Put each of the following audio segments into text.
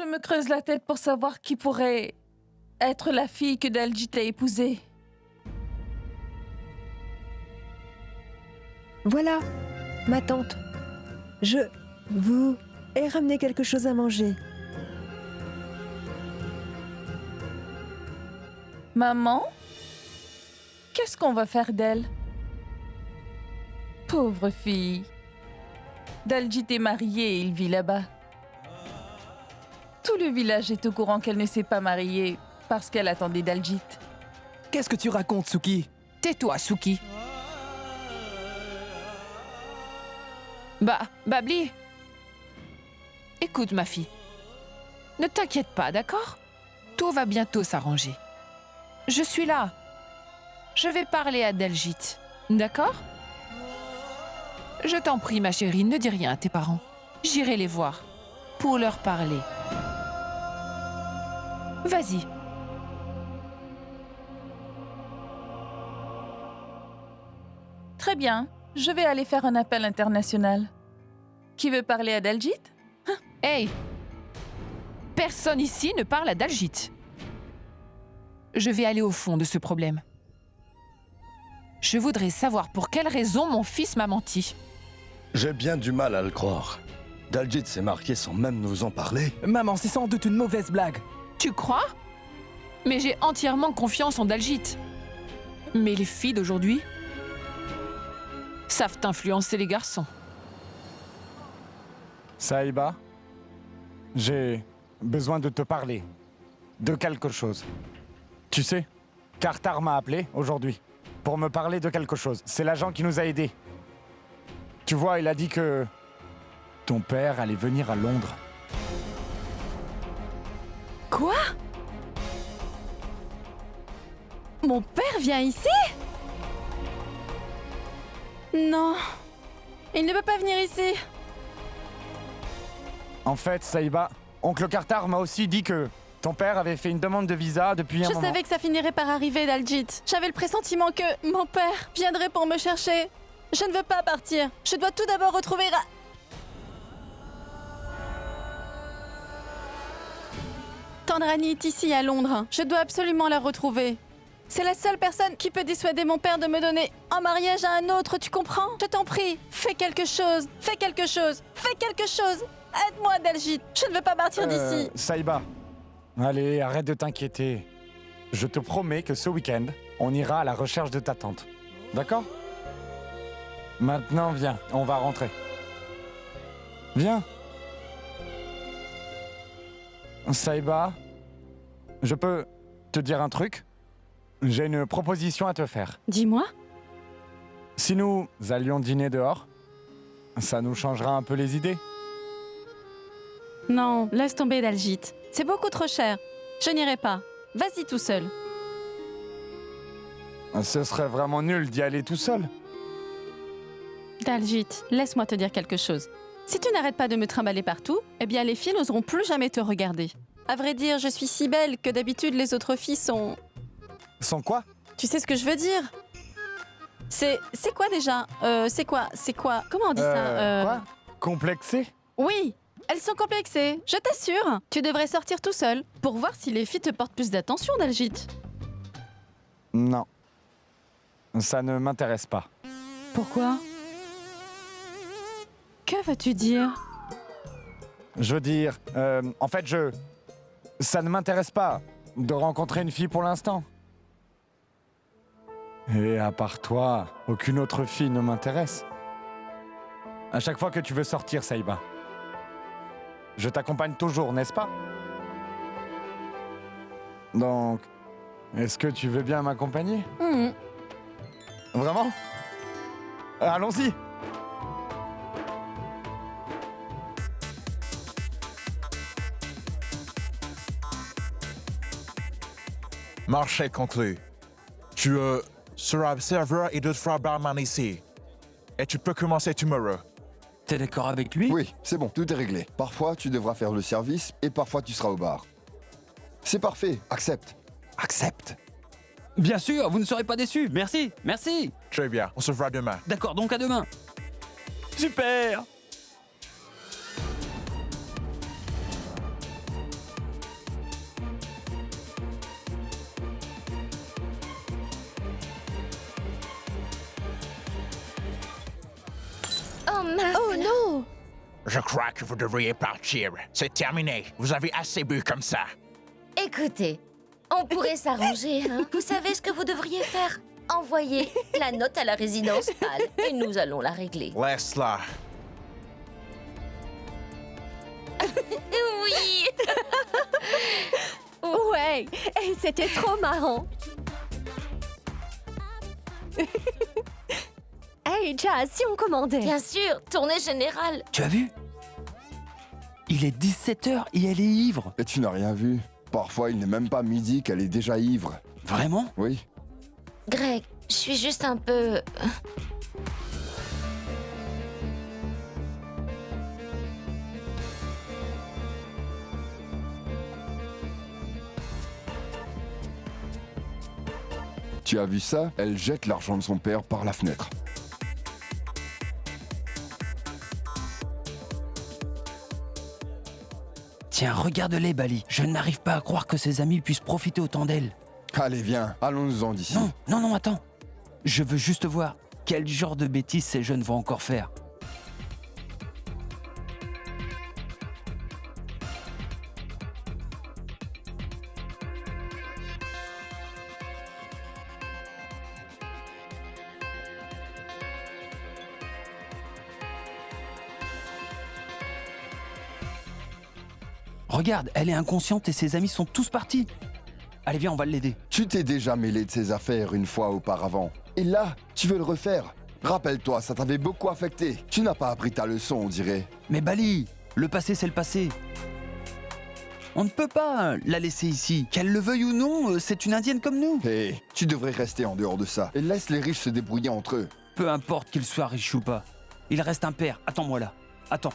me creuse la tête pour savoir qui pourrait être la fille que Daljit a épousée. Voilà, ma tante. Je vous ai ramené quelque chose à manger. Maman? Qu'est-ce qu'on va faire d'elle? Pauvre fille. Daljit est marié et il vit là-bas. Tout le village est au courant qu'elle ne s'est pas mariée parce qu'elle attendait Daljit. Qu'est-ce que tu racontes, Suki? Tais-toi, Suki. Babli. Écoute, ma fille. Ne t'inquiète pas, d'accord? Tout va bientôt s'arranger. Je suis là. Je vais parler à Daljit, d'accord? Je t'en prie, ma chérie, ne dis rien à tes parents. J'irai les voir pour leur parler. Vas-y. Très bien, je vais aller faire un appel international. Qui veut parler à Daljit? Hey! Personne ici ne parle à Daljit. Je vais aller au fond de ce problème. Je voudrais savoir pour quelle raison mon fils m'a menti. J'ai bien du mal à le croire. Daljit s'est marié sans même nous en parler. Maman, c'est sans doute une mauvaise blague. Tu crois? Mais j'ai entièrement confiance en Daljit. Mais les filles d'aujourd'hui savent influencer les garçons. Saïba, j'ai besoin de te parler de quelque chose. Tu sais, Kartar m'a appelé aujourd'hui pour me parler de quelque chose. C'est l'agent qui nous a aidés. Tu vois, il a dit que ton père allait venir à Londres. Quoi? Mon père vient ici? Non, il ne peut pas venir ici. En fait, Saïba, oncle Kartar m'a aussi dit que ton père avait fait une demande de visa depuis un Je moment. savais que ça finirait par arriver, Daljit. J'avais le pressentiment que mon père viendrait pour me chercher. Je ne veux pas partir. Je dois tout d'abord retrouver Tandrani est ici à Londres. Je dois absolument la retrouver. C'est la seule personne qui peut dissuader mon père de me donner en mariage à un autre, tu comprends? Je t'en prie, fais quelque chose, fais quelque chose, fais quelque chose. Aide-moi, Daljit. Je ne veux pas partir d'ici. Saïba, allez, arrête de t'inquiéter. Je te promets que ce week-end, on ira à la recherche de ta tante. D'accord? Maintenant, viens, on va rentrer. Viens. Saïba, je peux te dire un truc? J'ai une proposition à te faire. Dis-moi. Si nous allions dîner dehors, ça nous changera un peu les idées. Non, laisse tomber, Daljit. C'est beaucoup trop cher. Je n'irai pas. Vas-y tout seul. Ce serait vraiment nul d'y aller tout seul. Daljit, laisse-moi te dire quelque chose. Si tu n'arrêtes pas de me trimballer partout, eh bien les filles n'oseront plus jamais te regarder. À vrai dire, je suis si belle que d'habitude les autres filles sont... Sans quoi? Tu sais ce que je veux dire? C'est quoi déjà? C'est quoi? Comment on dit ça? Quoi? Complexé? Oui, elles sont complexées, je t'assure. Tu devrais sortir tout seul pour voir si les filles te portent plus d'attention, Daljit. Non. Ça ne m'intéresse pas. Pourquoi? Que veux-tu dire? Je veux dire, en fait, ça ne m'intéresse pas de rencontrer une fille pour l'instant. Et à part toi, aucune autre fille ne m'intéresse. À chaque fois que tu veux sortir, Saïba, je t'accompagne toujours, n'est-ce pas? Donc, est-ce que tu veux bien m'accompagner? Vraiment? Allons-y! Marché conclu. Tu seras serveur et 2 fois barman ici. Et tu peux commencer tomorrow. T'es d'accord avec lui? Oui, c'est bon, tout est réglé. Parfois, tu devras faire le service et parfois, tu seras au bar. C'est parfait, accepte. Accepte. Bien sûr, vous ne serez pas déçus. Merci, merci. Très bien, on se verra demain. D'accord, donc à demain. Super. Oh mince. Oh non! Je crois que vous devriez partir. C'est terminé. Vous avez assez bu comme ça. Écoutez, on pourrait s'arranger, hein. Vous savez ce que vous devriez faire? Envoyer la note à la résidence pâle et nous allons la régler. Laisse-la. Oui. Ouais, et c'était trop marrant. Hey, Jazz, si on commandait? Bien sûr, tournée générale. Tu as vu? Il est 17h et elle est ivre. Et tu n'as rien vu. Parfois, il n'est même pas midi qu'elle est déjà ivre. Vraiment? Oui. Greg, je suis juste un peu... Tu as vu ça? Elle jette l'argent de son père par la fenêtre. Tiens, regarde-les, Bali. Je n'arrive pas à croire que ses amis puissent profiter autant d'elle. Allez, viens, allons-nous-en d'ici. Non, non, non, attends. Je veux juste voir quel genre de bêtises ces jeunes vont encore faire. Regarde, elle est inconsciente et ses amis sont tous partis. Allez, viens, on va l'aider. Tu t'es déjà mêlé de ses affaires une fois auparavant. Et là, tu veux le refaire? Rappelle-toi, ça t'avait beaucoup affecté. Tu n'as pas appris ta leçon, on dirait. Mais Bali, le passé, c'est le passé. On ne peut pas la laisser ici. Qu'elle le veuille ou non, c'est une indienne comme nous. Hé, tu devrais rester en dehors de ça. Et laisse les riches se débrouiller entre eux. Peu importe qu'il soit riche ou pas. Il reste un père. Attends-moi là. Attends.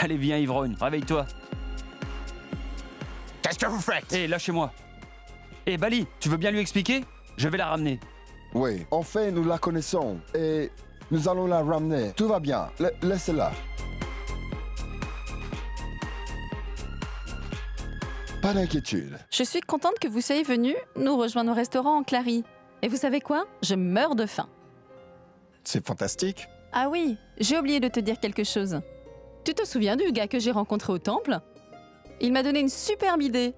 Allez, viens, ivrogne, réveille-toi. Qu'est-ce que vous faites? Hé, lâchez-moi. Hé, Bali, tu veux bien lui expliquer? Je vais la ramener. Oui, en fait, nous la connaissons. Et nous allons la ramener. Tout va bien. Laisse-la. Pas d'inquiétude. Je suis contente que vous soyez venus nous rejoindre au restaurant en Clary. Et vous savez quoi? Je meurs de faim. C'est fantastique. Ah oui, j'ai oublié de te dire quelque chose. Tu te souviens du gars que j'ai rencontré au temple? Il m'a donné une superbe idée.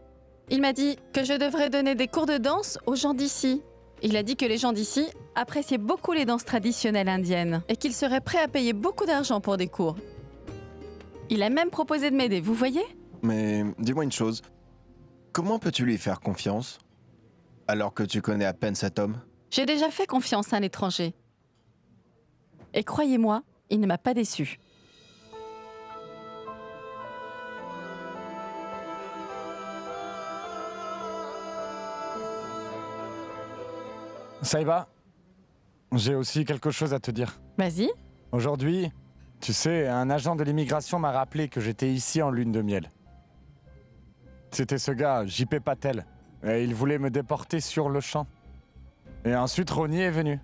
Il m'a dit que je devrais donner des cours de danse aux gens d'ici. Il a dit que les gens d'ici appréciaient beaucoup les danses traditionnelles indiennes et qu'ils seraient prêts à payer beaucoup d'argent pour des cours. Il a même proposé de m'aider, vous voyez? Mais dis-moi une chose. Comment peux-tu lui faire confiance alors que tu connais à peine cet homme? J'ai déjà fait confiance à un étranger. Et croyez-moi, il ne m'a pas déçu. Saïba, j'ai aussi quelque chose à te dire. Vas-y. Aujourd'hui, tu sais, un agent de l'immigration m'a rappelé que j'étais ici en lune de miel. C'était ce gars, JP Patel. Et il voulait me déporter sur le champ. Et ensuite, Ronnie est venu.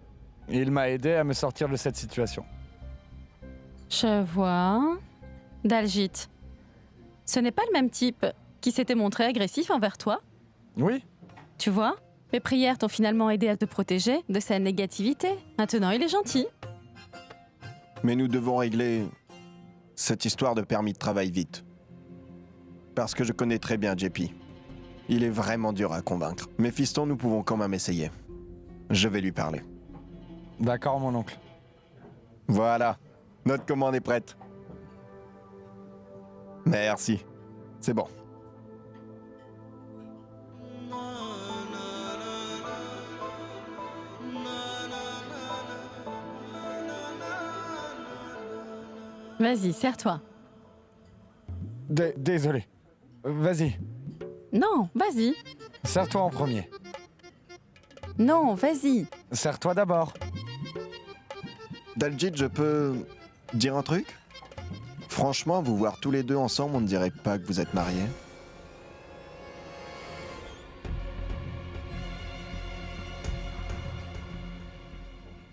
Et il m'a aidé à me sortir de cette situation. Je vois. Daljit. Ce n'est pas le même type qui s'était montré agressif envers toi? Oui. Tu vois? Mes prières t'ont finalement aidé à te protéger de sa négativité. Maintenant, il est gentil. Mais nous devons régler cette histoire de permis de travail vite. Parce que je connais très bien JP. Il est vraiment dur à convaincre. Mais fiston, nous pouvons quand même essayer. Je vais lui parler. D'accord, mon oncle. Voilà. Notre commande est prête. Merci. C'est bon. Vas-y, serre-toi. Désolé. Vas-y, Non, vas-y. serre-toi en premier. Non, vas-y. Serre-toi d'abord. Daljit, je peux dire un truc? Franchement, vous voir tous les deux ensemble, on ne dirait pas que vous êtes mariés.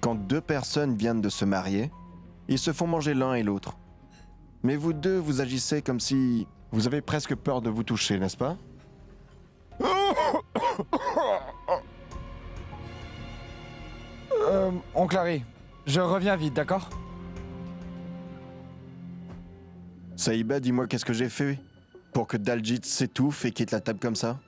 Quand deux personnes viennent de se marier, ils se font manger l'un et l'autre. Mais vous deux, vous agissez comme si vous avez presque peur de vous toucher, n'est-ce pas? Oncle Harry, je reviens vite, d'accord? Saïba, dis-moi qu'est-ce que j'ai fait pour que Daljeet s'étouffe et quitte la table comme ça?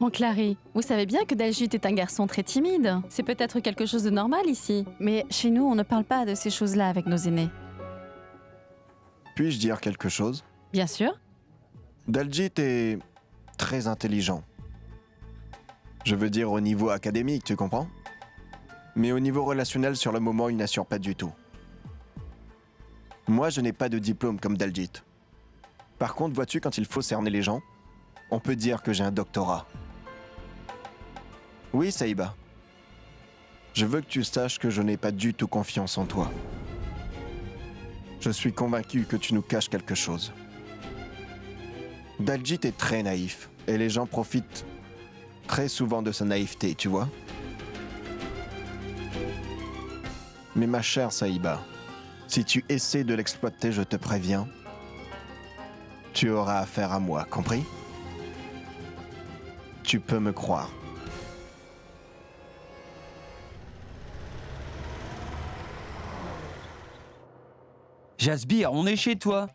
Oncle Harry, vous savez bien que Daljeet est un garçon très timide. C'est peut-être quelque chose de normal ici. Mais chez nous, on ne parle pas de ces choses-là avec nos aînés. Puis-je dire quelque chose? Bien sûr. Daljeet est très intelligent. Je veux dire au niveau académique, tu comprends? Mais au niveau relationnel, sur le moment, il n'assure pas du tout. Moi, je n'ai pas de diplôme comme Daljeet. Par contre, vois-tu, quand il faut cerner les gens, on peut dire que j'ai un doctorat. Oui, Saïba. Je veux que tu saches que je n'ai pas du tout confiance en toi. Je suis convaincu que tu nous caches quelque chose. Daljeet est très naïf, et les gens profitent très souvent de sa naïveté, tu vois. Mais ma chère Saïba, si tu essaies de l'exploiter, je te préviens, tu auras affaire à moi, compris? Tu peux me croire. Jasbir, on est chez toi.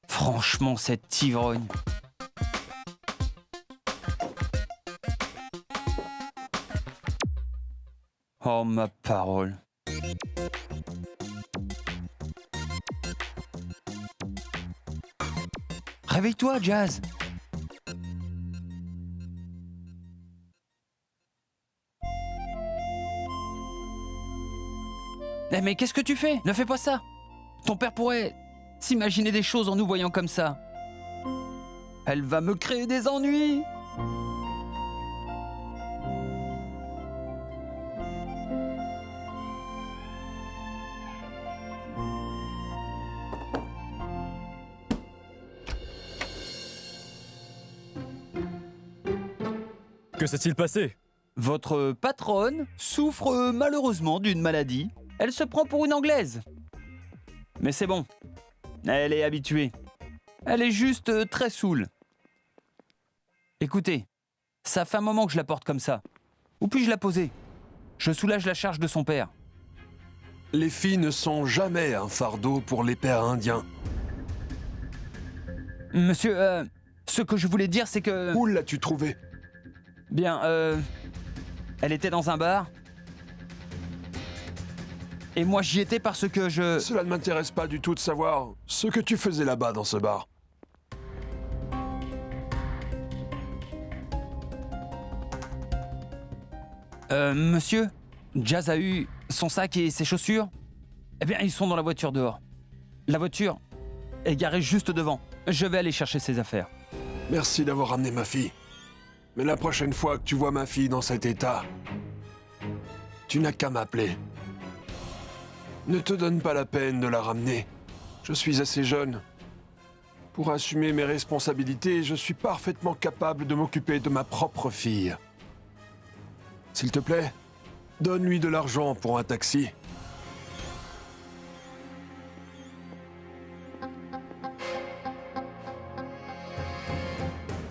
Franchement, cette ivrogne. Oh, ma parole. Réveille-toi, Jazz. Eh mais qu'est-ce que tu fais? Ne fais pas ça. Ton père pourrait s'imaginer des choses en nous voyant comme ça. Elle va me créer des ennuis. Que s'est-il passé? Votre patronne souffre malheureusement d'une maladie. Elle se prend pour une Anglaise. Mais c'est bon. Elle est habituée. Elle est juste très saoule. Écoutez, ça fait un moment que je la porte comme ça. Où puis-je la poser? Je soulage la charge de son père. Les filles ne sont jamais un fardeau pour les pères indiens. Monsieur, ce que je voulais dire, c'est que... Où l'as-tu trouvée? Bien, elle était dans un bar. Et moi, j'y étais parce que je... Cela ne m'intéresse pas du tout de savoir ce que tu faisais là-bas dans ce bar. Monsieur, Jazz a eu son sac et ses chaussures. Eh bien, ils sont dans la voiture dehors. La voiture est garée juste devant. Je vais aller chercher ses affaires. Merci d'avoir ramené ma fille. Mais la prochaine fois que tu vois ma fille dans cet état, tu n'as qu'à m'appeler. Ne te donne pas la peine de la ramener. Je suis assez jeune pour assumer mes responsabilités et je suis parfaitement capable de m'occuper de ma propre fille. S'il te plaît, donne-lui de l'argent pour un taxi.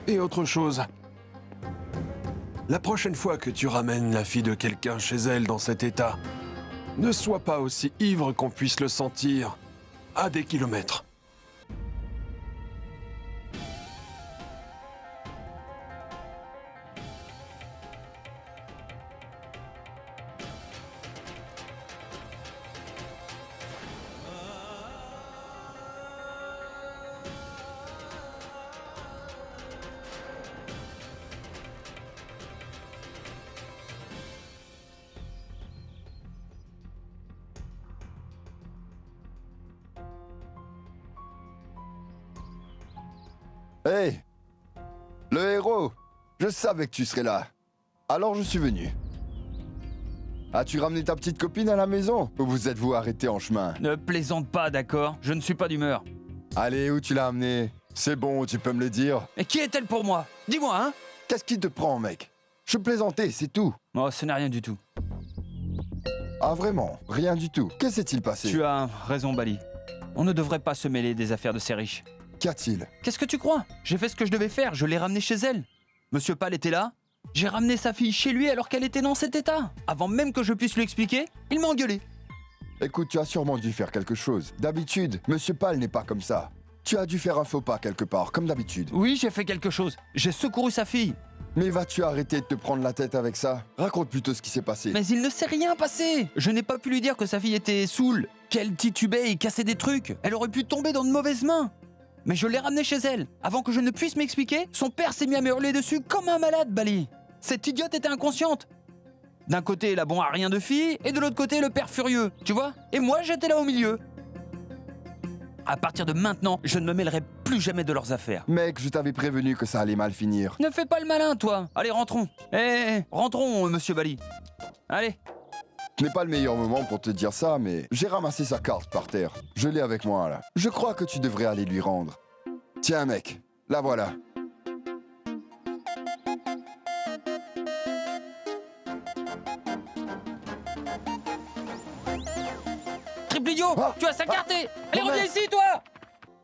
Et autre chose. La prochaine fois que tu ramènes la fille de quelqu'un chez elle dans cet état, ne sois pas aussi ivre qu'on puisse le sentir à des kilomètres. Hé! Le héros! Je savais que tu serais là. Alors je suis venu. As-tu ramené ta petite copine à la maison? Ou vous êtes-vous arrêté en chemin? Ne plaisante pas, d'accord? Je ne suis pas d'humeur. Allez, où tu l'as amenée? C'est bon, tu peux me le dire. Et qui est-elle pour moi? Dis-moi, hein? Qu'est-ce qui te prend, mec? Je plaisantais, c'est tout. Oh, ce n'est rien du tout. Ah vraiment? Rien du tout. Que s'est-il passé? Tu as raison, Bali. On ne devrait pas se mêler des affaires de ces riches. Qu'y a-t-il? Qu'est-ce que tu crois? J'ai fait ce que je devais faire, je l'ai ramenée chez elle. Monsieur Pal était là, J'ai ramené sa fille chez lui alors qu'elle était dans cet état. Avant même que je puisse lui expliquer, il m'a engueulé. Écoute, tu as sûrement dû faire quelque chose. D'habitude, Monsieur Pal n'est pas comme ça. Tu as dû faire un faux pas quelque part, comme d'habitude. Oui, j'ai fait quelque chose. J'ai secouru sa fille. Mais vas-tu arrêter de te prendre la tête avec ça? Raconte plutôt ce qui s'est passé. Mais il ne s'est rien passé. Je n'ai pas pu lui dire que sa fille était saoule, qu'elle titubait et cassait des trucs. Elle aurait pu tomber dans de mauvaises mains. Mais je l'ai ramenée chez elle. Avant que je ne puisse m'expliquer, son père s'est mis à me hurler dessus comme un malade, Bali. Cette idiote était inconsciente. D'un côté, la bon à rien de fille, et de l'autre côté, le père furieux, tu vois? Et moi, j'étais là au milieu. À partir de maintenant, je ne me mêlerai plus jamais de leurs affaires. Mec, je t'avais prévenu que ça allait mal finir. Ne fais pas le malin, toi. Allez, rentrons. Rentrons, monsieur Bali. Allez. Ce n'est pas le meilleur moment pour te dire ça, mais j'ai ramassé sa carte par terre. Je l'ai avec moi, là. Je crois que tu devrais aller lui rendre. Tiens, mec, la voilà. Triple idiot, tu as sa carte. Allez, reviens ici, toi.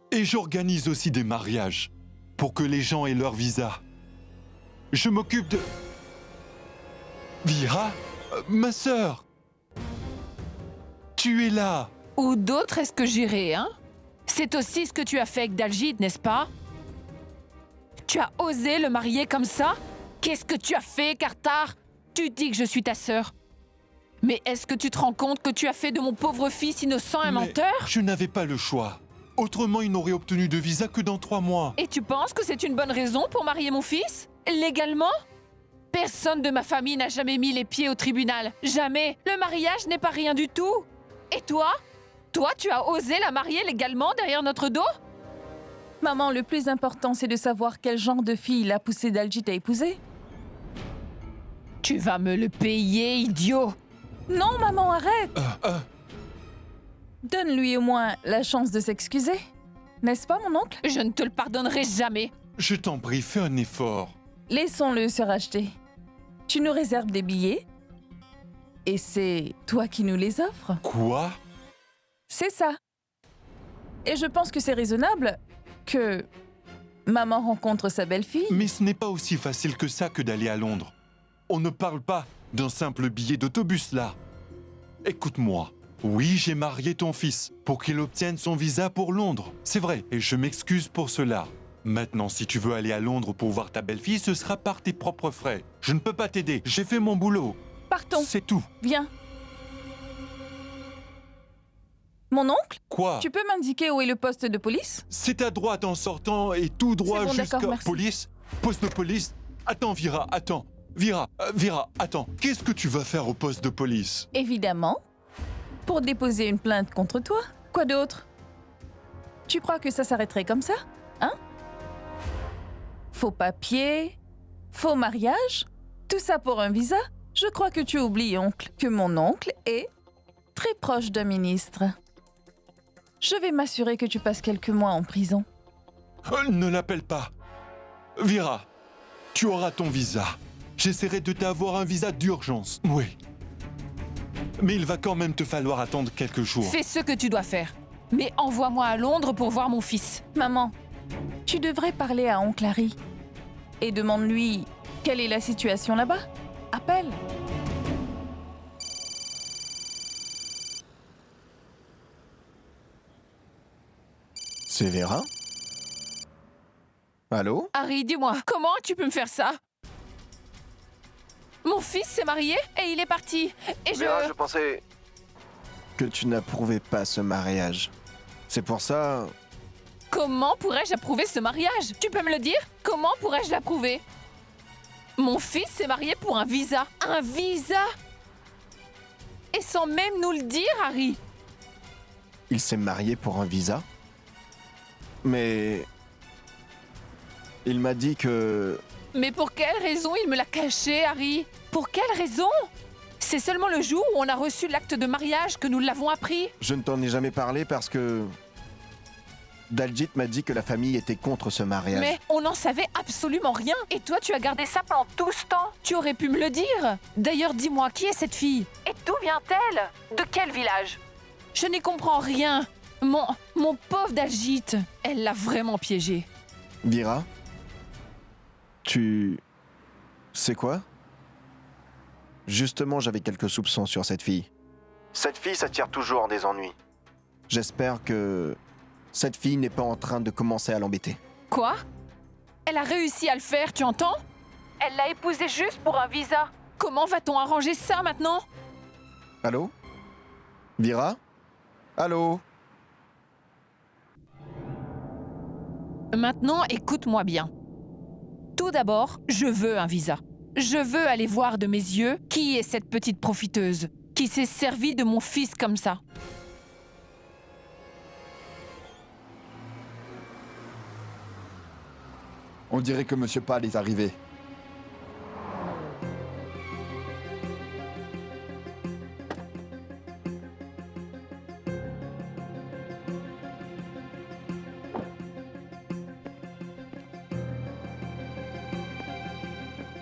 Et j'organise aussi des mariages pour que les gens aient leur visa. Je m'occupe de... Vira, ma sœur. Tu es là. Où d'autre est-ce que j'irai, hein? C'est aussi ce que tu as fait avec Dalgid, n'est-ce pas? Tu as osé le marier comme ça? Qu'est-ce que tu as fait, Kartar? Tu dis que je suis ta sœur. Mais est-ce que tu te rends compte que tu as fait de mon pauvre fils innocent un menteur? Je n'avais pas le choix. Autrement, il n'aurait obtenu de visa que dans 3 mois. Et tu penses que c'est une bonne raison pour marier mon fils? Légalement? Personne de ma famille n'a jamais mis les pieds au tribunal. Jamais. Le mariage n'est pas rien du tout. Et toi? Toi, tu as osé la marier légalement derrière notre dos? Maman, le plus important, c'est de savoir quel genre de fille l'a poussé Dalgid à épouser. Tu vas me le payer, idiot! Non, maman, arrête! Donne-lui au moins la chance de s'excuser. N'est-ce pas, mon oncle? Je ne te le pardonnerai jamais. Je t'en prie, fais un effort. Laissons-le se racheter. Tu nous réserves des billets et c'est toi qui nous les offres. Quoi? C'est ça. Et je pense que c'est raisonnable que maman rencontre sa belle-fille. Mais ce n'est pas aussi facile que ça que d'aller à Londres. On ne parle pas d'un simple billet d'autobus là. Écoute-moi. Oui, j'ai marié ton fils pour qu'il obtienne son visa pour Londres. C'est vrai, et je m'excuse pour cela. Maintenant, si tu veux aller à Londres pour voir ta belle-fille, ce sera par tes propres frais. Je ne peux pas t'aider, j'ai fait mon boulot. Partons. C'est tout. Viens. Mon oncle? Quoi? Tu peux m'indiquer où est le poste de police? C'est à droite en sortant et tout droit C'est bon, jusqu'à... d'accord, merci. Police? Poste de police? Attends, Vira, attends. Vira, attends. Qu'est-ce que tu vas faire au poste de police? Évidemment. Pour déposer une plainte contre toi. Quoi d'autre? Tu crois que ça s'arrêterait comme ça? Hein? Faux papier? Faux mariage? Tout ça pour un visa? Je crois que tu oublies, oncle, que mon oncle est très proche d'un ministre. Je vais m'assurer que tu passes quelques mois en prison. Ne l'appelle pas. Vira, tu auras ton visa. J'essaierai de t'avoir un visa d'urgence, oui. Mais il va quand même te falloir attendre quelques jours. Fais ce que tu dois faire. Mais envoie-moi à Londres pour voir mon fils. Maman, tu devrais parler à oncle Harry. Et demande-lui quelle est la situation là-bas. Appelle. C'est Vera? Allô? Harry, dis-moi, comment tu peux me faire ça? Mon fils s'est marié et il est parti. Et Vera, je pensais que tu n'approuvais pas ce mariage. C'est pour ça... Comment pourrais-je approuver ce mariage? Tu peux me le dire? Comment pourrais-je l'approuver? Mon fils s'est marié pour un visa. Un visa? Et sans même nous le dire, Harry. Il s'est marié pour un visa? Mais... Il m'a dit que... Mais pour quelle raison il me l'a caché, Harry? Pour quelle raison? C'est seulement le jour où on a reçu l'acte de mariage que nous l'avons appris. Je ne t'en ai jamais parlé parce que... Dalgid m'a dit que la famille était contre ce mariage. Mais on n'en savait absolument rien. Et toi, tu as gardé ça pendant tout ce temps. Tu aurais pu me le dire. D'ailleurs, dis-moi, qui est cette fille? Et d'où vient-elle? De quel village? Je n'y comprends rien. Mon pauvre Dalgid. Elle l'a vraiment piégé. Vira, tu C'est quoi? Justement, j'avais quelques soupçons sur cette fille. Cette fille s'attire toujours des ennuis. J'espère que cette fille n'est pas en train de commencer à l'embêter. Quoi? Elle a réussi à le faire, tu entends? Elle l'a épousé juste pour un visa. Comment va-t-on arranger ça maintenant? Allô? Vira? Allô? Maintenant, écoute-moi bien. Tout d'abord, je veux un visa. Je veux aller voir de mes yeux qui est cette petite profiteuse qui s'est servie de mon fils comme ça. On dirait que Monsieur Pal est arrivé.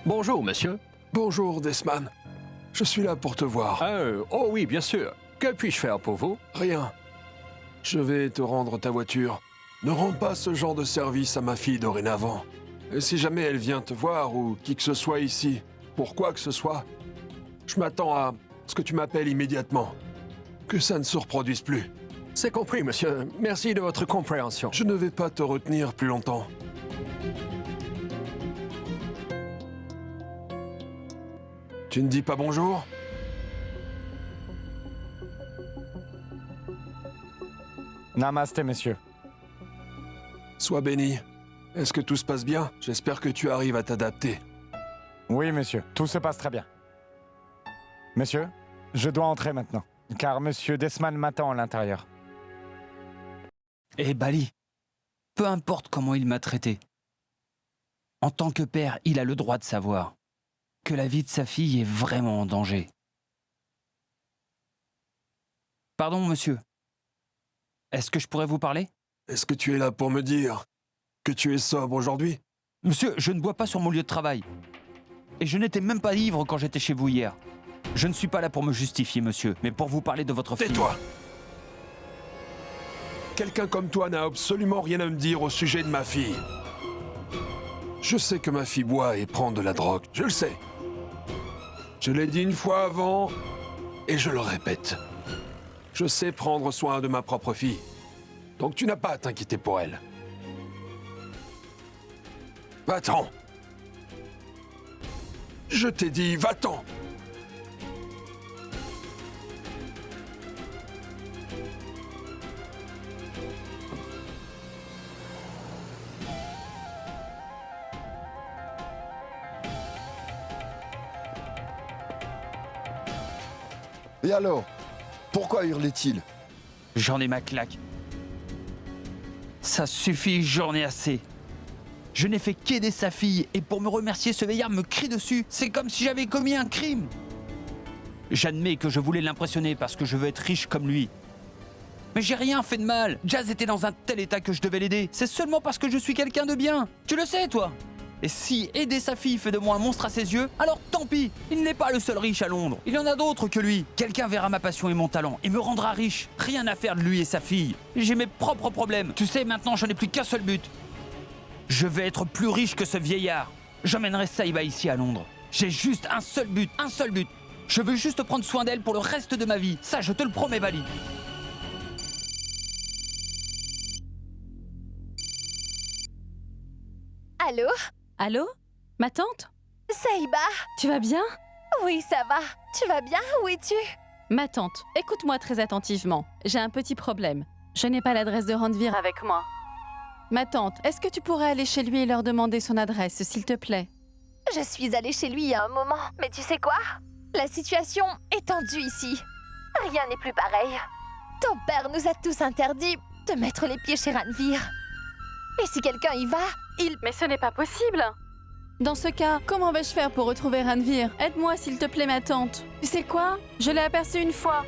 Bonjour, monsieur. Bonjour, Desman. Je suis là pour te voir. Oh oui, bien sûr. Que puis-je faire pour vous? Rien. Je vais te rendre ta voiture. Ne rends pas ce genre de service à ma fille dorénavant. Et si jamais elle vient te voir ou qui que ce soit ici, pour quoi que ce soit, je m'attends à ce que tu m'appelles immédiatement. Que ça ne se reproduise plus. C'est compris, monsieur. Merci de votre compréhension. Je ne vais pas te retenir plus longtemps. Tu ne dis pas bonjour? Namasté, messieurs. Sois béni. Est-ce que tout se passe bien? J'espère que tu arrives à t'adapter. Oui, monsieur. Tout se passe très bien. Monsieur, je dois entrer maintenant, car monsieur Desman m'attend à l'intérieur. Eh Bali, peu importe comment il m'a traité. En tant que père, il a le droit de savoir que la vie de sa fille est vraiment en danger. Pardon, monsieur. Est-ce que je pourrais vous parler? Est-ce que tu es là pour me dire que tu es sobre aujourd'hui? Monsieur, je ne bois pas sur mon lieu de travail. Et je n'étais même pas ivre quand j'étais chez vous hier. Je ne suis pas là pour me justifier, monsieur, mais pour vous parler de votre fille. Tais-toi! Quelqu'un comme toi n'a absolument rien à me dire au sujet de ma fille. Je sais que ma fille boit et prend de la drogue, je le sais. Je l'ai dit une fois avant, et je le répète. Je sais prendre soin de ma propre fille. Donc tu n'as pas à t'inquiéter pour elle. Va-t'en! Je t'ai dit, va-t'en! Et alors? Pourquoi hurlait-il? J'en ai ma claque. Ça suffit, j'en ai assez. Je n'ai fait qu'aider sa fille, et pour me remercier, ce veillard me crie dessus. C'est comme si j'avais commis un crime. J'admets que je voulais l'impressionner parce que je veux être riche comme lui. Mais j'ai rien fait de mal. Jazz était dans un tel état que je devais l'aider. C'est seulement parce que je suis quelqu'un de bien. Tu le sais, toi. Et si aider sa fille fait de moi un monstre à ses yeux, alors tant pis. Il n'est pas le seul riche à Londres. Il y en a d'autres que lui. Quelqu'un verra ma passion et mon talent et me rendra riche. Rien à faire de lui et sa fille. J'ai mes propres problèmes. Tu sais, maintenant, je n'ai plus qu'un seul but. Je vais être plus riche que ce vieillard. J'emmènerai Saïba ici à Londres. J'ai juste un seul but, un seul but. Je veux juste prendre soin d'elle pour le reste de ma vie. Ça, je te le promets, Bali. Allô? Allô? Ma tante? Saïba? Tu vas bien? Oui, ça va. Tu vas bien? Où es-tu? Ma tante, écoute-moi très attentivement. J'ai un petit problème. Je n'ai pas l'adresse de Ranvir avec moi. Ma tante, est-ce que tu pourrais aller chez lui et leur demander son adresse, s'il te plaît? Je suis allée chez lui il y a un moment. Mais tu sais quoi? La situation est tendue ici. Rien n'est plus pareil. Ton père nous a tous interdit de mettre les pieds chez Ranvir. Et si quelqu'un y va, il... Mais ce n'est pas possible! Dans ce cas, comment vais-je faire pour retrouver Ranvir? Aide-moi, s'il te plaît, ma tante. Tu sais quoi? Je l'ai aperçu une fois.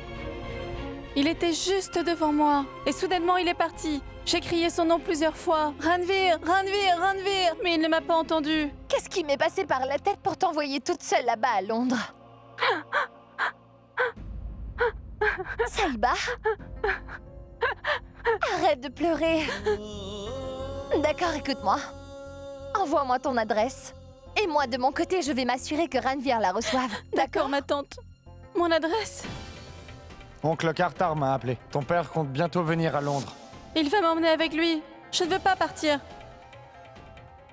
Il était juste devant moi. Et soudainement, il est parti. J'ai crié son nom plusieurs fois. Ranvir, Ranvir, Ranvir. Mais il ne m'a pas entendu. Qu'est-ce qui m'est passé par la tête pour t'envoyer toute seule là-bas à Londres? Saïba? Arrête de pleurer. D'accord, écoute-moi. Envoie-moi ton adresse. Et moi, de mon côté, je vais m'assurer que Ranvir la reçoive. D'accord, ma tante. Mon adresse? Oncle Cartar m'a appelé. Ton père compte bientôt venir à Londres. Il va m'emmener avec lui. Je ne veux pas partir.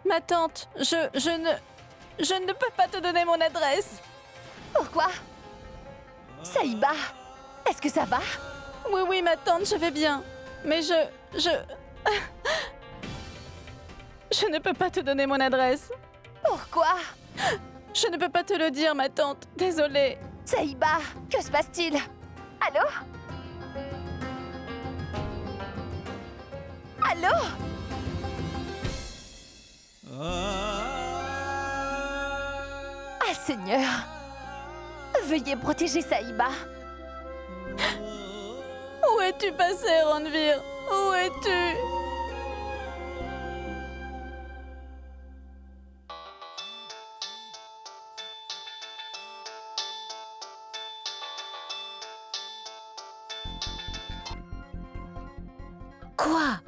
Ma tante, je ne peux pas te donner mon adresse. Pourquoi? Saïba, est-ce que ça va? Oui, ma tante, je vais bien. Mais je ne peux pas te donner mon adresse. Pourquoi? Je ne peux pas te le dire, ma tante. Désolée. Saïba, que se passe-t-il? Allô? Allô? Ah, Seigneur! Veuillez protéger Saïba. Où es-tu passé, Ranvir? Où es-tu? Quoi?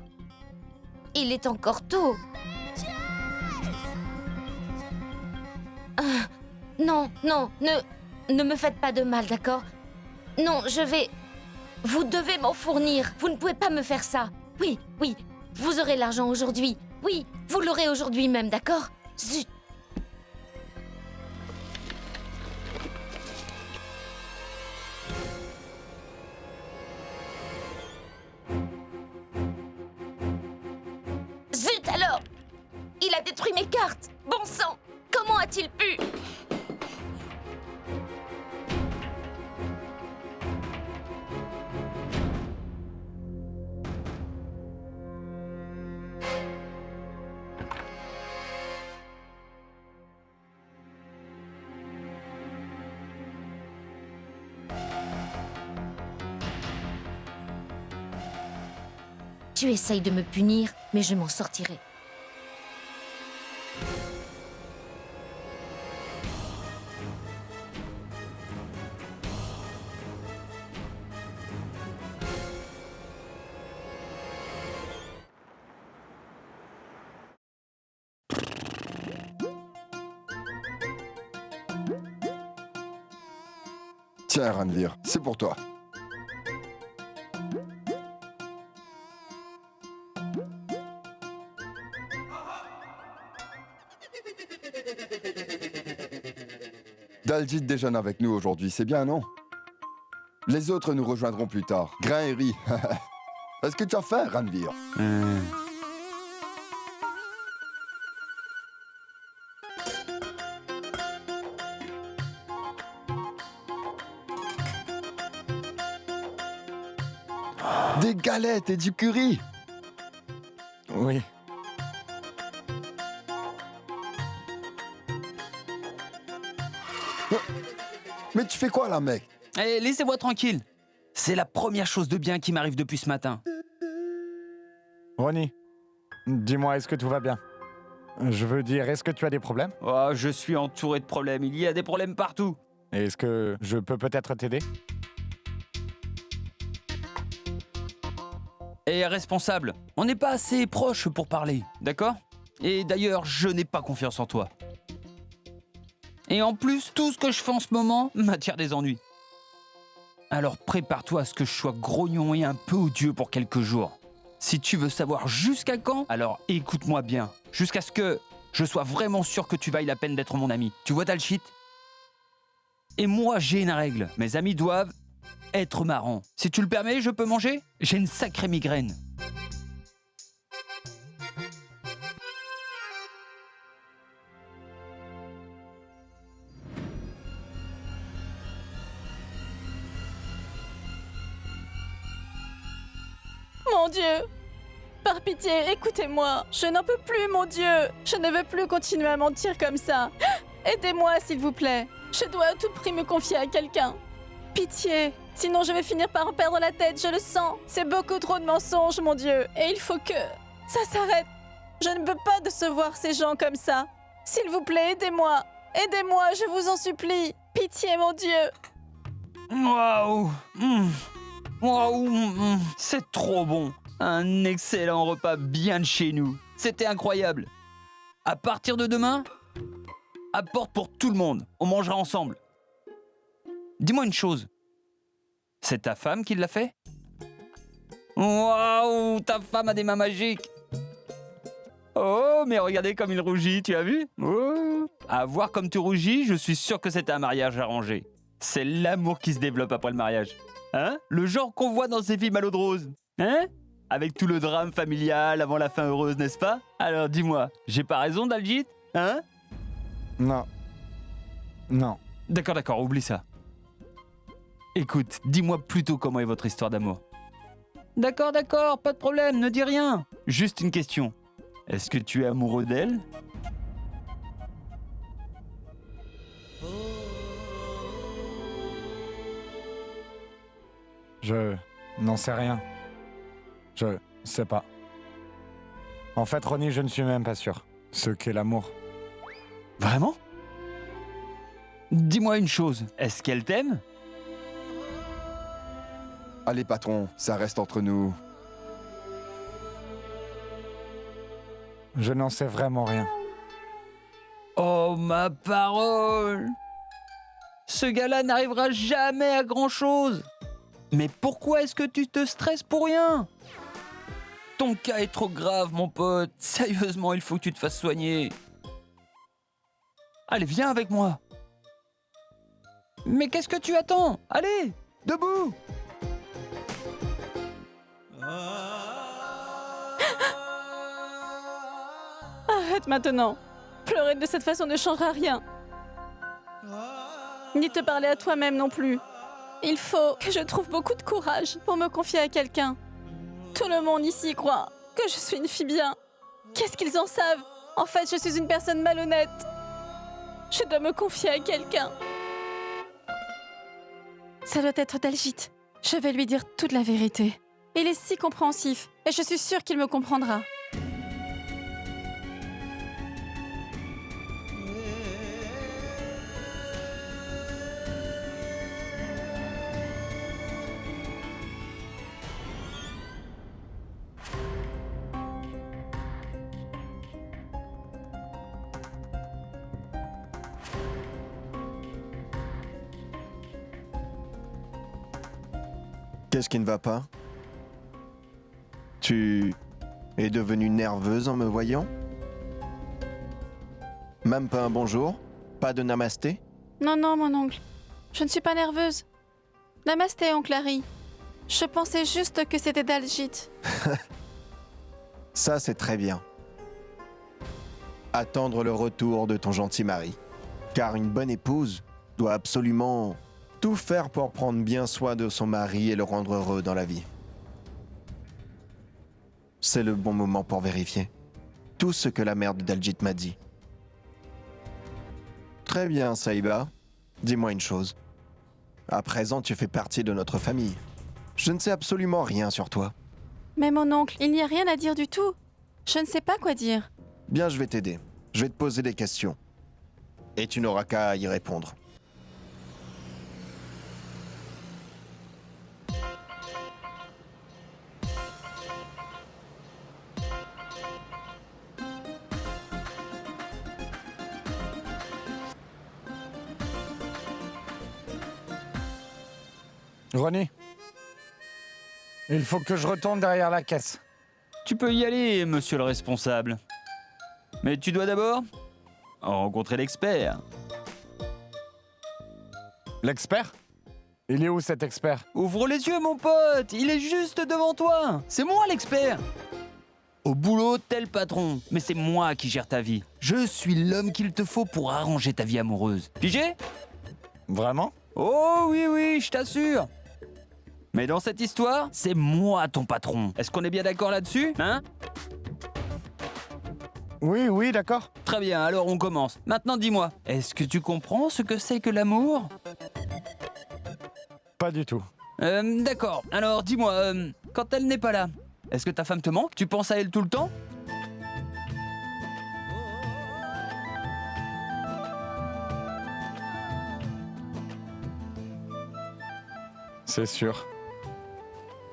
Il est encore tôt. Non, ne me faites pas de mal, d'accord? Non, je vais... Vous devez m'en fournir. Vous ne pouvez pas me faire ça. Oui, vous aurez l'argent aujourd'hui. Oui, vous l'aurez aujourd'hui même, d'accord? Zut! Zut alors! Il a détruit mes cartes! Bon sang! Comment a-t-il pu? Tu essayes de me punir, mais je m'en sortirai. Tiens, Ranvir, c'est pour toi. Daljit déjeune avec nous aujourd'hui, c'est bien, non? Les autres nous rejoindront plus tard. Grain et riz. Est-ce que tu as faim, Ranvir? Des galettes et du curry. Oui. Mais tu fais quoi là, mec? Eh, laissez-moi tranquille. C'est la première chose de bien qui m'arrive depuis ce matin. Ronnie, dis-moi, est-ce que tout va bien? Je veux dire, est-ce que tu as des problèmes? Oh, je suis entouré de problèmes. Il y a des problèmes partout. Est-ce que je peux peut-être t'aider? Et responsable, on n'est pas assez proches pour parler, d'accord? Et d'ailleurs, je n'ai pas confiance en toi. Et en plus, tout ce que je fais en ce moment m'attire des ennuis. Alors prépare-toi à ce que je sois grognon et un peu odieux pour quelques jours. Si tu veux savoir jusqu'à quand, alors écoute-moi bien. Jusqu'à ce que je sois vraiment sûr que tu vailles la peine d'être mon ami. Tu vois, Daljit? Et moi, j'ai une règle. Mes amis doivent être marrants. Si tu le permets, je peux manger? J'ai une sacrée migraine. Mon Dieu! Par pitié, écoutez-moi. Je n'en peux plus, mon Dieu. Je ne veux plus continuer à mentir comme ça. Aidez-moi, s'il vous plaît. Je dois à tout prix me confier à quelqu'un. Pitié. Sinon, je vais finir par en perdre la tête, je le sens. C'est beaucoup trop de mensonges, mon Dieu. Et il faut que ça s'arrête. Je ne peux pas décevoir ces gens comme ça. S'il vous plaît, aidez-moi. Aidez-moi, je vous en supplie. Pitié, mon Dieu. Waouh! Waouh! C'est trop bon! Un excellent repas bien de chez nous. C'était incroyable. À partir de demain, Apporte pour tout le monde. On mangera ensemble. Dis-moi une chose. C'est ta femme qui l'a fait? Waouh, ta femme a des mains magiques. Oh, mais regardez comme il rougit, tu as vu? Oh. À voir comme tu rougis, je suis sûr que c'était un mariage arrangé. C'est l'amour qui se développe après le mariage. Hein? Le genre qu'on voit dans ces films à l'eau de rose. Hein? Avec tout le drame familial avant la fin heureuse, n'est-ce pas? Alors dis-moi, j'ai pas raison, Daljeet? Hein? Non. Non. D'accord, oublie ça. Écoute, dis-moi plutôt comment est votre histoire d'amour. D'accord, pas de problème, ne dis rien. Juste une question. Est-ce que tu es amoureux d'elle? Je n'en sais rien. Je sais pas. En fait, Ronnie, je ne suis même pas sûr. Ce qu'est l'amour. Vraiment? Dis-moi une chose, est-ce qu'elle t'aime? Allez, patron, ça reste entre nous. Je n'en sais vraiment rien. Oh, ma parole! Ce gars-là n'arrivera jamais à grand-chose! Mais pourquoi est-ce que tu te stresses pour rien? Ton cas est trop grave, mon pote. Sérieusement, il faut que tu te fasses soigner. Allez, viens avec moi. Mais qu'est-ce que tu attends? Allez, debout! Arrête maintenant. Pleurer de cette façon ne changera rien. Ni te parler à toi-même non plus. Il faut que je trouve beaucoup de courage pour me confier à quelqu'un. Tout le monde ici croit que je suis une fille bien. Qu'est-ce qu'ils en savent? En fait, je suis une personne malhonnête. Je dois me confier à quelqu'un. Ça doit être Daljeet. Je vais lui dire toute la vérité. Il est si compréhensif et je suis sûre qu'il me comprendra. Qu'est-ce qui ne va pas? Tu es devenue nerveuse en me voyant? Même pas un bonjour? Pas de namasté? Non, mon oncle. Je ne suis pas nerveuse. Namasté, oncle Harry. Je pensais juste que c'était Daljeet. Ça, c'est très bien. Attendre le retour de ton gentil mari. Car une bonne épouse doit absolument tout faire pour prendre bien soin de son mari et le rendre heureux dans la vie. C'est le bon moment pour vérifier tout ce que la mère de Daljeet m'a dit. Très bien, Saïba. Dis-moi une chose. À présent, tu fais partie de notre famille. Je ne sais absolument rien sur toi. Mais mon oncle, il n'y a rien à dire du tout. Je ne sais pas quoi dire. Bien, je vais t'aider. Je vais te poser des questions. Et tu n'auras qu'à y répondre. Ronnie, il faut que je retourne derrière la caisse. Tu peux y aller, monsieur le responsable. Mais tu dois d'abord rencontrer l'expert. L'expert? Il est où cet expert? Ouvre les yeux, mon pote, il est juste devant toi. C'est moi l'expert. Au boulot, t'es le patron, mais c'est moi qui gère ta vie. Je suis l'homme qu'il te faut pour arranger ta vie amoureuse. Pigé? Vraiment? Oh oui, je t'assure. Mais dans cette histoire, c'est moi ton patron. Est-ce qu'on est bien d'accord là-dessus, hein? Oui, d'accord. Très bien, alors on commence. Maintenant dis-moi, est-ce que tu comprends ce que c'est que l'amour? Pas du tout. D'accord, alors dis-moi, quand elle n'est pas là, est-ce que ta femme te manque? Tu penses à elle tout le temps? C'est sûr.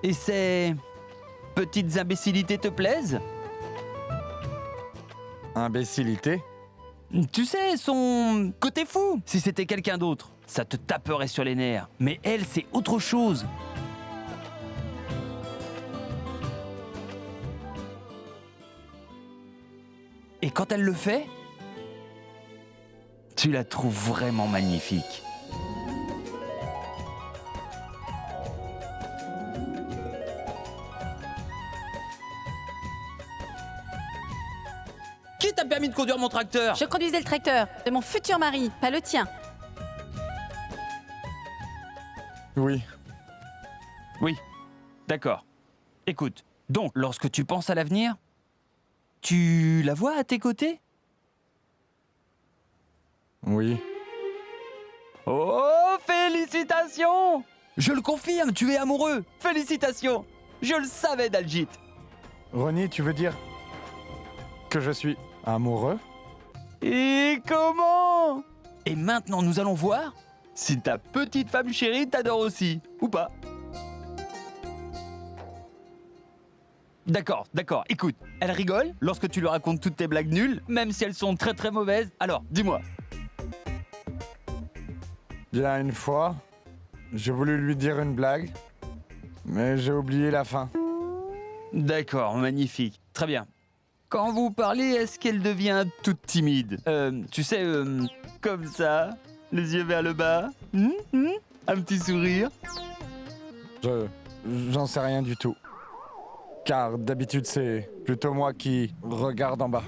Et ces petites imbécilités te plaisent? Imbécilité? Tu sais, son côté fou. Si c'était quelqu'un d'autre, ça te taperait sur les nerfs. Mais elle, c'est autre chose. Et quand elle le fait, tu la trouves vraiment magnifique. Qui t'a permis de conduire mon tracteur? Je conduisais le tracteur de mon futur mari, pas le tien. Oui. Oui, d'accord. Écoute, donc, lorsque tu penses à l'avenir, tu la vois à tes côtés? Oui. Oh, félicitations! Je le confirme, tu es amoureux. Félicitations! Je le savais, Daljit. Ronnie, tu veux dire que je suis amoureux? Et comment? Et maintenant, nous allons voir si ta petite femme chérie t'adore aussi, ou pas. D'accord, d'accord. Écoute, elle rigole lorsque tu lui racontes toutes tes blagues nulles, même si elles sont très très mauvaises. Alors, dis-moi. Il y a une fois, j'ai voulu lui dire une blague, mais j'ai oublié la fin. D'accord, magnifique. Très bien. Quand vous parlez, est-ce qu'elle devient toute timide? Tu sais, comme ça, les yeux vers le bas, un petit sourire. J'en sais rien du tout. Car d'habitude, c'est plutôt moi qui regarde en bas.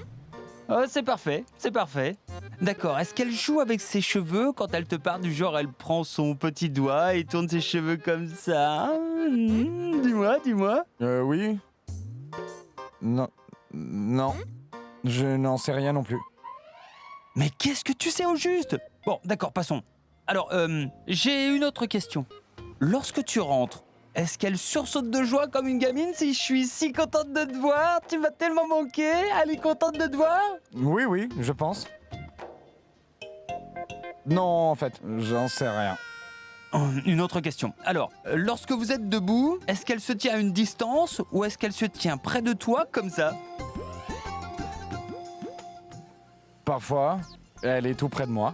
Oh, c'est parfait, c'est parfait. D'accord, est-ce qu'elle joue avec ses cheveux quand elle te parle du genre elle prend son petit doigt et tourne ses cheveux comme ça? Dis-moi, dis-moi. Oui. Non. Non. Je n'en sais rien non plus. Mais qu'est-ce que tu sais au juste? Bon, d'accord, passons. Alors, j'ai une autre question. Lorsque tu rentres, est-ce qu'elle sursaute de joie comme une gamine si je suis si contente de te voir? Tu m'as tellement manqué, elle est contente de te voir? Oui, oui, je pense. Non, en fait, j'en sais rien. Une autre question. Alors, lorsque vous êtes debout, est-ce qu'elle se tient à une distance ou est-ce qu'elle se tient près de toi comme ça? Parfois, elle est tout près de moi,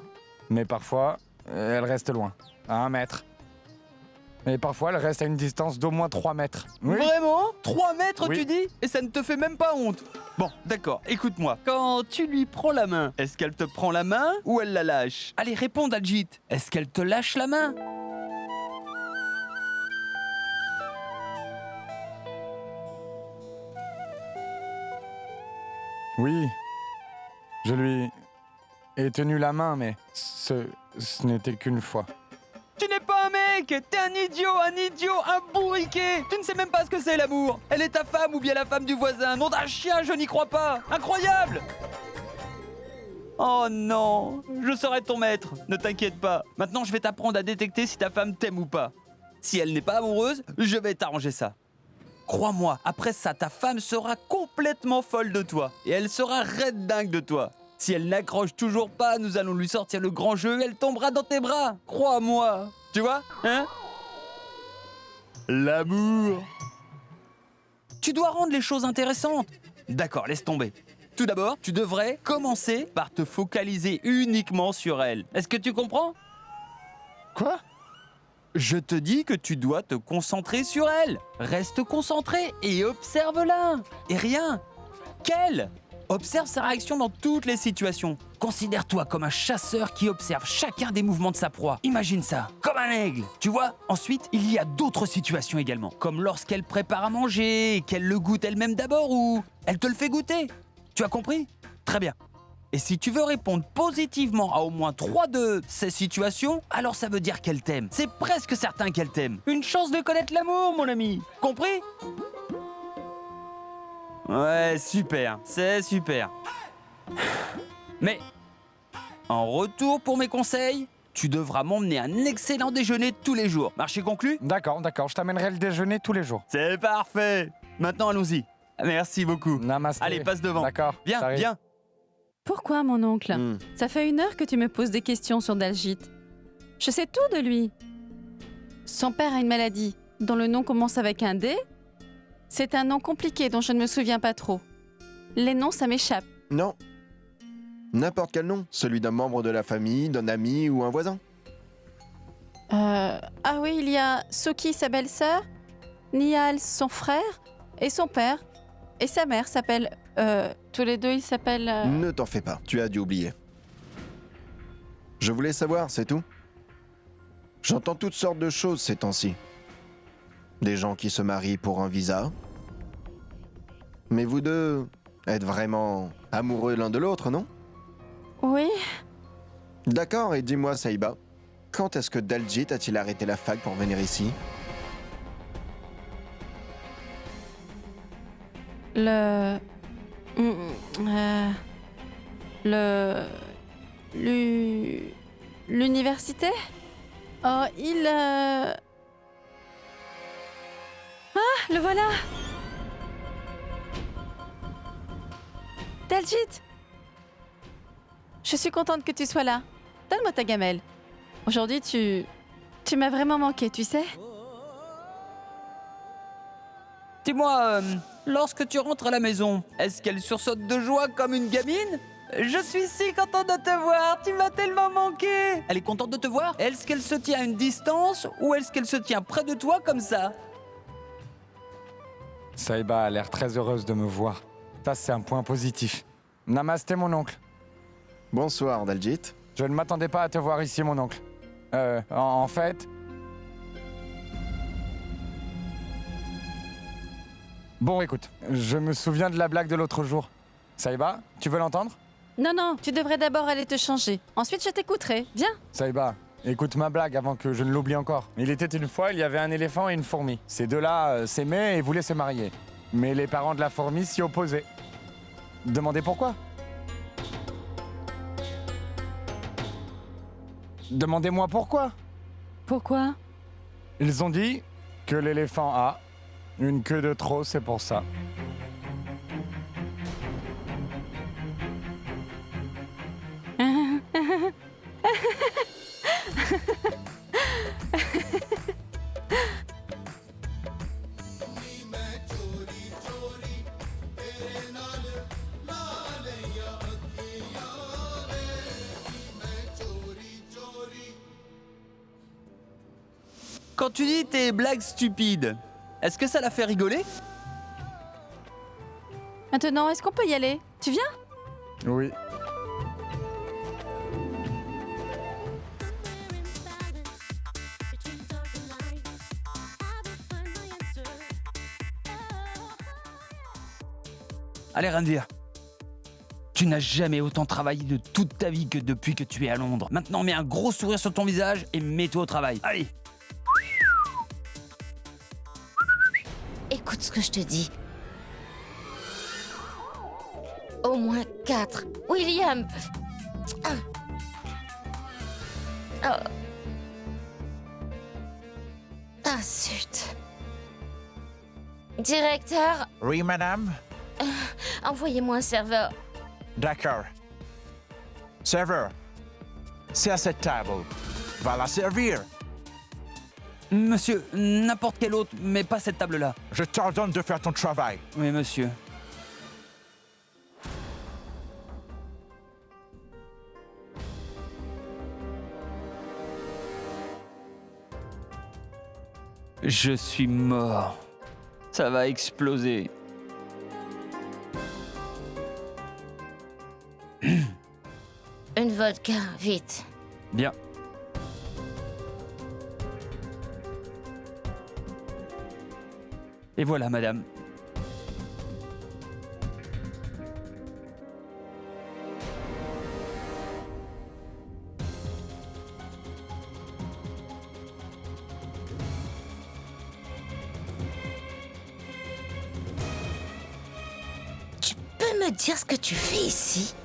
mais parfois, elle reste loin, à 1 mètre. Et parfois, elle reste à une distance d'au moins 3 mètres. Oui. Vraiment? 3 mètres, Oui. tu dis? Et ça ne te fait même pas honte? Bon, d'accord, écoute-moi. Quand tu lui prends la main, est-ce qu'elle te prend la main ou elle la lâche? Allez, réponds, Daljit. Est-ce qu'elle te lâche la main? Oui. Je lui ai tenu la main, mais ce n'était qu'une fois. Tu n'es pas un mec! T'es un idiot, un bourriquet! Tu ne sais même pas ce que c'est l'amour! Elle est ta femme ou bien la femme du voisin? Nom d'un chien, je n'y crois pas! Incroyable! Oh non! Je serai ton maître, ne t'inquiète pas. Maintenant, je vais t'apprendre à détecter si ta femme t'aime ou pas. Si elle n'est pas amoureuse, je vais t'arranger ça. Crois-moi, après ça, ta femme sera complètement folle de toi. Et elle sera raide dingue de toi. Si elle n'accroche toujours pas, nous allons lui sortir le grand jeu et elle tombera dans tes bras. Crois-moi. Tu vois, hein? L'amour. Tu dois rendre les choses intéressantes. D'accord, laisse tomber. Tout d'abord, tu devrais commencer par te focaliser uniquement sur elle. Est-ce que tu comprends? Quoi? Je te dis que tu dois te concentrer sur elle. Reste concentré et observe-la. Et rien qu'elle. Observe sa réaction dans toutes les situations. Considère-toi comme un chasseur qui observe chacun des mouvements de sa proie. Imagine ça, comme un aigle. Tu vois? Ensuite, il y a d'autres situations également. Comme lorsqu'elle prépare à manger et qu'elle le goûte elle-même d'abord ou elle te le fait goûter. Tu as compris? Très bien. Et si tu veux répondre positivement à au moins 3 de ces situations, alors ça veut dire qu'elle t'aime. C'est presque certain qu'elle t'aime. Une chance de connaître l'amour, mon ami. Compris? Ouais, super. C'est super. Mais, en retour pour mes conseils, tu devras m'emmener un excellent déjeuner tous les jours. Marché conclu? D'accord, je t'amènerai le déjeuner tous les jours. C'est parfait. Maintenant, allons-y. Merci beaucoup. Namasté. Allez, passe devant. D'accord. Viens, j'arrive. viens. Pourquoi, mon oncle? Ça fait 1 heure que tu me poses des questions sur Daljit. Je sais tout de lui. Son père a une maladie dont le nom commence avec un D. C'est un nom compliqué dont je ne me souviens pas trop. Les noms, ça m'échappe. Non. N'importe quel nom, celui d'un membre de la famille, d'un ami ou un voisin. Ah oui, il y a Suki, sa belle-sœur, Niall, son frère, et son père. Et sa mère s'appelle... tous les deux, ils s'appellent... Ne t'en fais pas, tu as dû oublier. Je voulais savoir, c'est tout. J'entends toutes sortes de choses ces temps-ci. Des gens qui se marient pour un visa. Mais vous deux êtes vraiment amoureux l'un de l'autre, non? Oui. D'accord, et dis-moi, Saïba, quand est-ce que Daljit a-t-il arrêté la fac pour venir ici? L'université? Oh, il... Ah, le voilà! Daljit! Je suis contente que tu sois là. Donne-moi ta gamelle. Aujourd'hui, tu m'as vraiment manqué, tu sais? Dis-moi, lorsque tu rentres à la maison, est-ce qu'elle sursaute de joie comme une gamine? Je suis si contente de te voir, tu m'as tellement manqué. Elle est contente de te voir? Est-ce qu'elle se tient à une distance ou est-ce qu'elle se tient près de toi comme ça? Saïba a l'air très heureuse de me voir. Ça, c'est un point positif. Namasté, mon oncle. Bonsoir, Daljit. Je ne m'attendais pas à te voir ici, mon oncle. En fait... Bon, écoute, je me souviens de la blague de l'autre jour. Saïba, tu veux l'entendre? Non, non, tu devrais d'abord aller te changer. Ensuite, je t'écouterai. Viens. Saïba, écoute ma blague avant que je ne l'oublie encore. Il était une fois, il y avait un éléphant et une fourmi. Ces deux-là s'aimaient et voulaient se marier. Mais les parents de la fourmi s'y opposaient. Demandez pourquoi? Demandez-moi pourquoi? Pourquoi? Ils ont dit que l'éléphant a une queue de trop, c'est pour ça. Quand tu dis tes blagues stupides, est-ce que ça la fait rigoler? Maintenant, est-ce qu'on peut y aller? Tu viens? Oui. Allez, Ranveer. Tu n'as jamais autant travaillé de toute ta vie que depuis que tu es à Londres. Maintenant, mets un gros sourire sur ton visage et mets-toi au travail. Allez! Écoute ce que je te dis. Au moins 4. William! Ah, zut. Directeur, Oui, madame? envoyez-moi un serveur. D'accord. Serveur, c'est à cette table. Va la servir. Monsieur, n'importe quel autre, mais pas cette table-là. Je t'ordonne de faire ton travail. Oui, monsieur. Je suis mort. Ça va exploser. Une vodka, vite. Bien. Et voilà, madame. Tu peux me dire ce que tu fais ici?